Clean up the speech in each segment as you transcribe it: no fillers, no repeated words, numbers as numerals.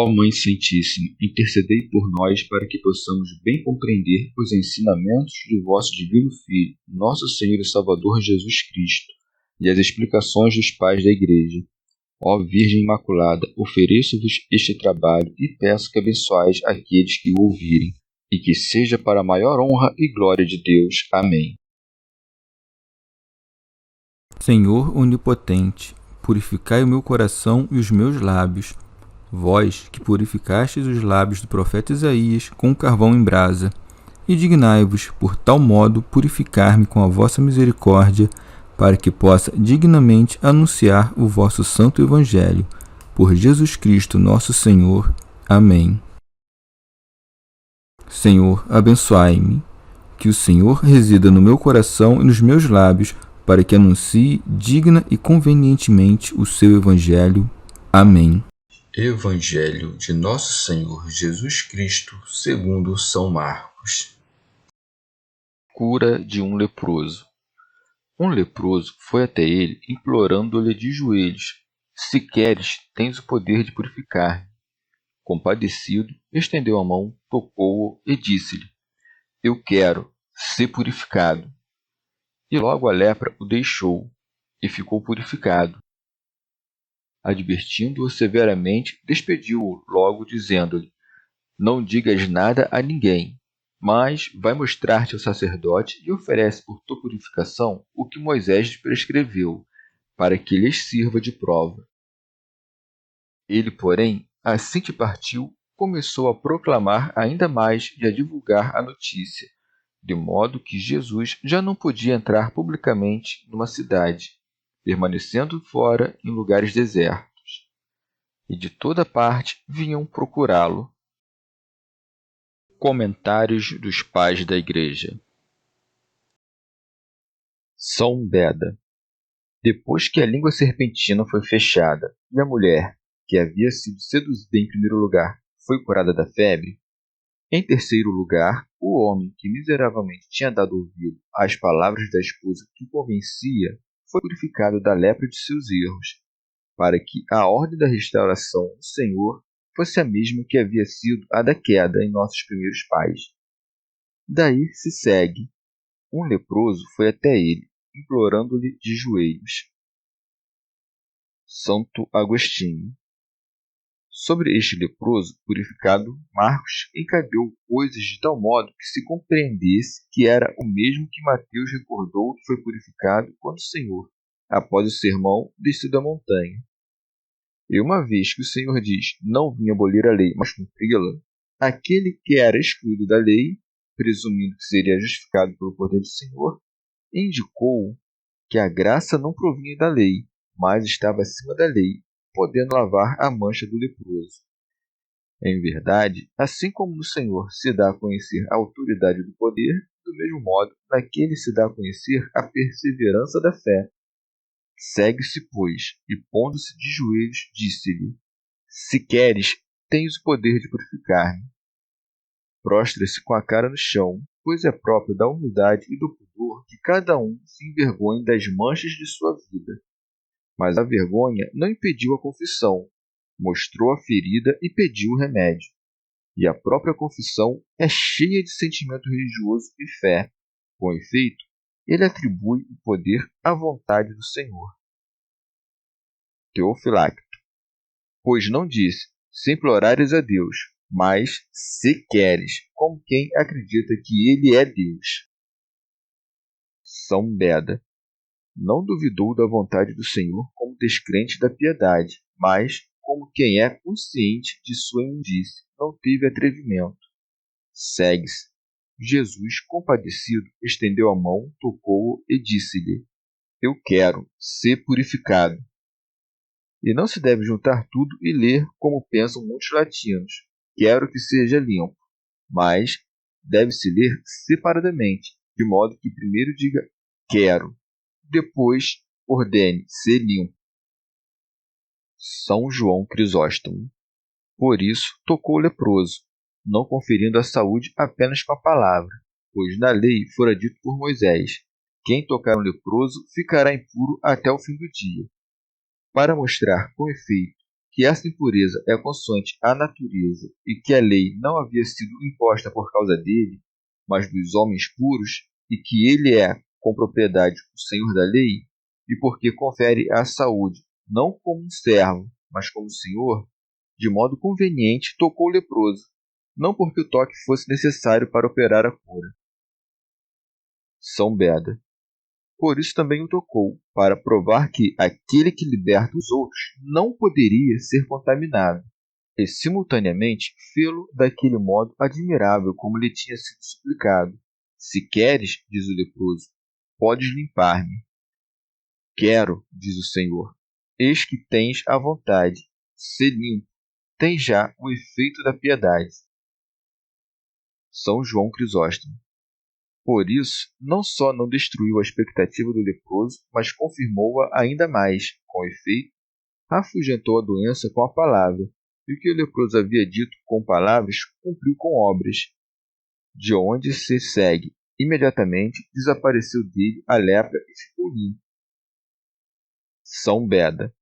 Ó Mãe Santíssima, intercedei por nós para que possamos bem compreender os ensinamentos de vosso Divino Filho, nosso Senhor e Salvador Jesus Cristo, e as explicações dos pais da Igreja. Ó Virgem Imaculada, ofereço-vos este trabalho e peço que abençoeis aqueles que o ouvirem, e que seja para a maior honra e glória de Deus. Amém. Senhor onipotente, purificai o meu coração e os meus lábios. Vós, que purificastes os lábios do profeta Isaías com o carvão em brasa, e dignai-vos, por tal modo, purificar-me com a vossa misericórdia, para que possa dignamente anunciar o vosso santo Evangelho. Por Jesus Cristo, nosso Senhor. Amém. Senhor, abençoai-me. Que o Senhor resida no meu coração e nos meus lábios, para que anuncie digna e convenientemente o seu Evangelho. Amém. Evangelho de Nosso Senhor Jesus Cristo, segundo São Marcos. Cura de um leproso. Um leproso foi até ele, implorando-lhe de joelhos: Se queres, tens o poder de purificar-me. Compadecido, estendeu a mão, tocou-o e disse-lhe: Eu quero, ser purificado. E logo a lepra o deixou, e ficou purificado. Advertindo-o severamente, despediu-o logo, dizendo-lhe: Não digas nada a ninguém, mas vai mostrar-te ao sacerdote e oferece por tua purificação o que Moisés lhe prescreveu, para que lhes sirva de prova. Ele, porém, assim que partiu, começou a proclamar ainda mais e a divulgar a notícia, de modo que Jesus já não podia entrar publicamente numa cidade, permanecendo fora em lugares desertos. E de toda parte vinham procurá-lo. Comentários dos Pais da Igreja. São Beda. Depois que a língua serpentina foi fechada e a mulher, que havia sido seduzida em primeiro lugar, foi curada da febre, em terceiro lugar, o homem que miseravelmente tinha dado ouvido às palavras da esposa que o convencia foi purificado da lepra de seus erros, para que a ordem da restauração do Senhor fosse a mesma que havia sido a da queda em nossos primeiros pais. Daí se segue: um leproso foi até ele, implorando-lhe de joelhos. Santo Agostinho. Sobre este leproso purificado, Marcos encadeou coisas de tal modo que se compreendesse que era o mesmo que Mateus recordou que foi purificado quando o Senhor, após o sermão, desceu da montanha. E uma vez que o Senhor diz: Não vim abolir a lei, mas cumpri-la, aquele que era excluído da lei, presumindo que seria justificado pelo poder do Senhor, indicou que a graça não provinha da lei, mas estava acima da lei, podendo lavar a mancha do leproso. Em verdade, assim como no Senhor se dá a conhecer a autoridade do poder, do mesmo modo, naquele se dá a conhecer a perseverança da fé. Segue-se, pois, e pondo-se de joelhos, disse-lhe: Se queres, tens o poder de purificar-me. Prostra-se com a cara no chão, pois é próprio da humildade e do pudor que cada um se envergonhe das manchas de sua vida. Mas a vergonha não impediu a confissão, mostrou a ferida e pediu o remédio. E a própria confissão é cheia de sentimento religioso e fé. Com efeito, ele atribui o poder à vontade do Senhor. Teofilacto. Pois não disse: se implorares a Deus, mas se queres, como quem acredita que ele é Deus. São Beda. Não duvidou da vontade do Senhor como descrente da piedade, mas, como quem é consciente de sua imundície, não teve atrevimento. Segue-se. Jesus, compadecido, estendeu a mão, tocou-o e disse-lhe: Eu quero ser purificado. E não se deve juntar tudo e ler como pensam muitos latinos: quero que seja limpo. Mas deve-se ler separadamente, de modo que primeiro diga quero, depois ordene ser limpo. São João Crisóstomo. Por isso tocou o leproso, não conferindo a saúde apenas com a palavra, pois na lei fora dito por Moisés: quem tocar um leproso ficará impuro até o fim do dia. Para mostrar com efeito que essa impureza é consoante à natureza e que a lei não havia sido imposta por causa dele, mas dos homens puros, e que ele é, com propriedade, o senhor da lei, e porque confere a saúde, não como um servo, mas como senhor, de modo conveniente tocou o leproso, não porque o toque fosse necessário para operar a cura. São Beda. Por isso também o tocou, para provar que aquele que liberta os outros não poderia ser contaminado, e simultaneamente fê-lo daquele modo admirável como lhe tinha sido suplicado. Se queres, diz o leproso, podes limpar-me. Quero, diz o Senhor. Eis que tens a vontade. Sê limpo. Tens já o efeito da piedade. São João Crisóstomo. Por isso, não só não destruiu a expectativa do leproso, mas confirmou-a ainda mais. Com efeito, afugentou a doença com a palavra, e o que o leproso havia dito com palavras, cumpriu com obras. De onde se segue, imediatamente desapareceu dele a lepra e ficou limpo. São Beda.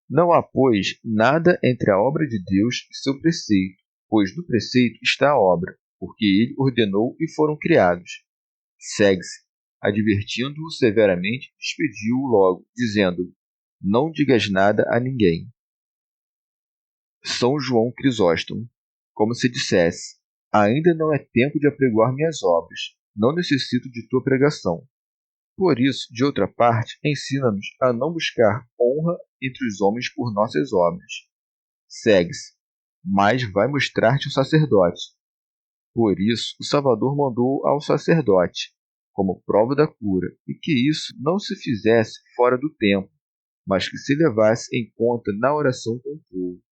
Não há, pois, nada entre a obra de Deus e seu preceito, pois no preceito está a obra, porque ele ordenou e foram criados. Segue-se, advertindo-o severamente, despediu-o logo, dizendo-lhe: não digas nada a ninguém. São João Crisóstomo. Como se dissesse: ainda não é tempo de apregoar minhas obras, não necessito de tua pregação. Por isso, de outra parte, ensina-nos a não buscar honra entre os homens por nossas obras. Segue-se, mas vai mostrar-te o sacerdote. Por isso, o Salvador mandou ao sacerdote, como prova da cura, e que isso não se fizesse fora do tempo, mas que se levasse em conta na oração com o povo.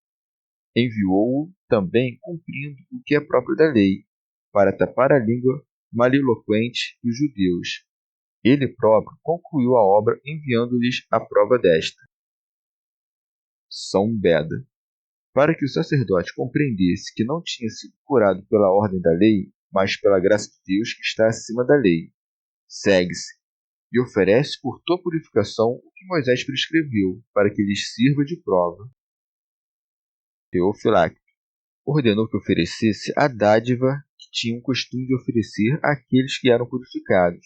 Enviou-o também cumprindo o que é próprio da lei, para tapar a língua maleloquente dos judeus. Ele próprio concluiu a obra enviando-lhes a prova desta. São Beda. Para que o sacerdote compreendesse que não tinha sido curado pela ordem da lei, mas pela graça de Deus que está acima da lei. Segue-se, e oferece por tua purificação o que Moisés prescreveu, para que lhes sirva de prova. Teofilacto ordenou que oferecesse a dádiva que tinham o costume de oferecer àqueles que eram purificados,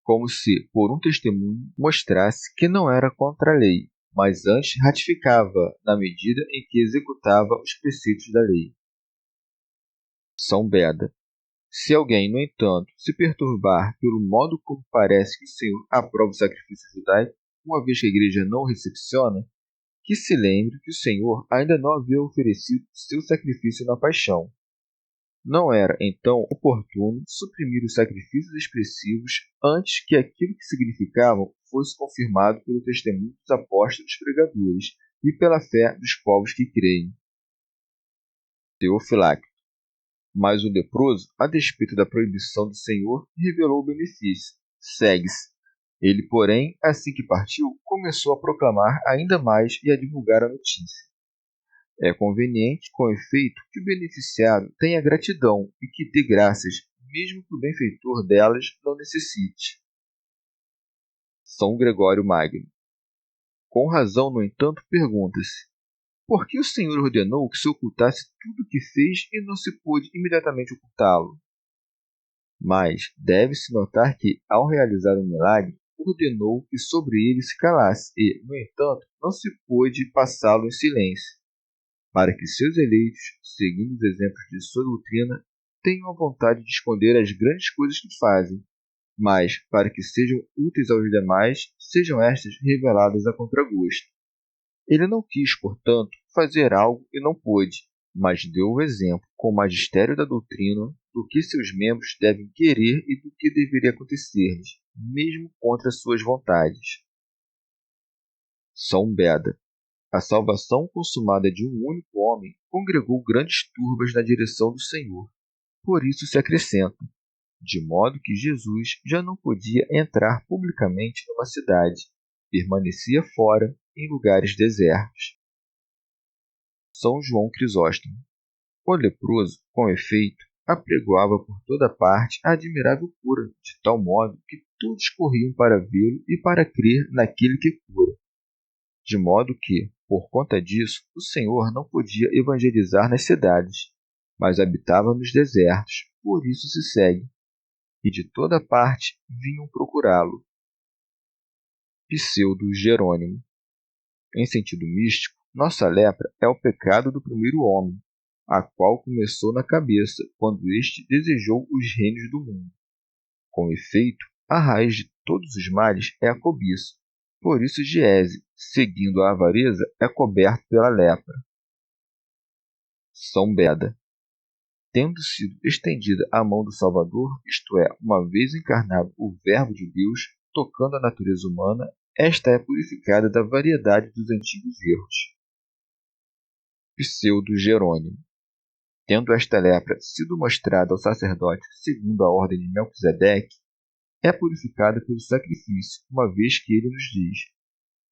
como se, por um testemunho, mostrasse que não era contra a lei, mas antes ratificava na medida em que executava os preceitos da lei. São Beda. Se alguém, no entanto, se perturbar pelo modo como parece que o Senhor aprova o sacrifício judaico, uma vez que a igreja não o recepciona, que se lembre que o Senhor ainda não havia oferecido seu sacrifício na paixão. Não era, então, oportuno suprimir os sacrifícios expressivos antes que aquilo que significavam fosse confirmado pelo testemunho dos apóstolos pregadores e pela fé dos povos que creem. Teofilacto. Mas o leproso, a despeito da proibição do Senhor, revelou o benefício. Segue-se. Ele, porém, assim que partiu, começou a proclamar ainda mais e a divulgar a notícia. É conveniente, com efeito, que o beneficiado tenha gratidão e que dê graças, mesmo que o benfeitor delas não necessite. São Gregório Magno. Com razão, no entanto, pergunta-se: por que o Senhor ordenou que se ocultasse tudo o que fez e não se pôde imediatamente ocultá-lo? Mas deve-se notar que, ao realizar o milagre, ordenou que sobre ele se calasse e, no entanto, não se pôde passá-lo em silêncio, para que seus eleitos, seguindo os exemplos de sua doutrina, tenham a vontade de esconder as grandes coisas que fazem, mas, para que sejam úteis aos demais, sejam estas reveladas a contragosto. Ele não quis, portanto, fazer algo e não pôde, mas deu o exemplo, com o magistério da doutrina, do que seus membros devem querer e do que deveria acontecer-lhes, mesmo contra suas vontades. São Beda. A salvação consumada de um único homem congregou grandes turbas na direção do Senhor. Por isso se acrescenta, de modo que Jesus já não podia entrar publicamente numa cidade, permanecia fora, em lugares desertos. São João Crisóstomo. O leproso, com efeito, apregoava por toda parte a admirável cura, de tal modo que todos corriam para vê-lo e para crer naquele que cura. De modo que, Por conta disso, o Senhor não podia evangelizar nas cidades, mas habitava nos desertos. Por isso se segue, e de toda parte vinham procurá-lo. Pseudo-Jerônimo. Em sentido místico, nossa lepra é o pecado do primeiro homem, a qual começou na cabeça, quando este desejou os reinos do mundo. Com efeito, a raiz de todos os males é a cobiça. Por isso Giese, seguindo a avareza, é coberto pela lepra. São Beda. Tendo sido estendida a mão do Salvador, isto é, uma vez encarnado o Verbo de Deus, tocando a natureza humana, esta é purificada da variedade dos antigos erros. Pseudo-Jerônimo. Tendo esta lepra sido mostrada ao sacerdote segundo a ordem de Melquisedeque, é purificada pelo sacrifício, uma vez que ele nos diz: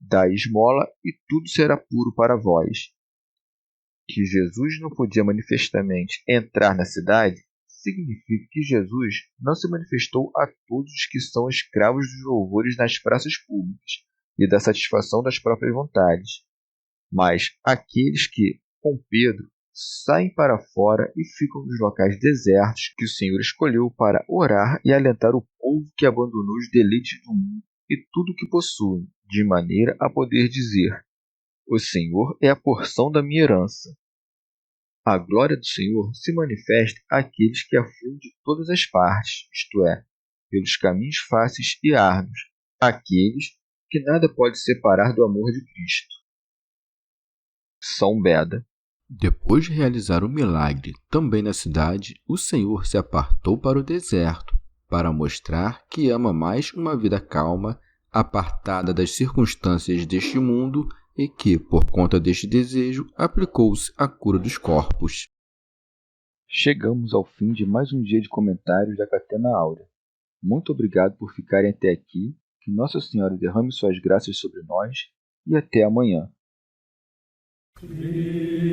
dai esmola e tudo será puro para vós. Que Jesus não podia manifestamente entrar na cidade, significa que Jesus não se manifestou a todos os que são escravos dos louvores nas praças públicas e da satisfação das próprias vontades, mas aqueles que, com Pedro, saem para fora e ficam nos locais desertos que o Senhor escolheu para orar e alentar o povo que abandonou os deleites do mundo e tudo o que possuem, de maneira a poder dizer: o Senhor é a porção da minha herança. A glória do Senhor se manifesta àqueles que afluem de todas as partes, isto é, pelos caminhos fáceis e árduos, àqueles que nada pode separar do amor de Cristo. São Beda. Depois de realizar o milagre também na cidade, o Senhor se apartou para o deserto, para mostrar que ama mais uma vida calma, apartada das circunstâncias deste mundo e que, por conta deste desejo, aplicou-se à cura dos corpos. Chegamos ao fim de mais um dia de comentários da Catena Áurea. Muito obrigado por ficarem até aqui, que Nossa Senhora derrame suas graças sobre nós e até amanhã. Christus,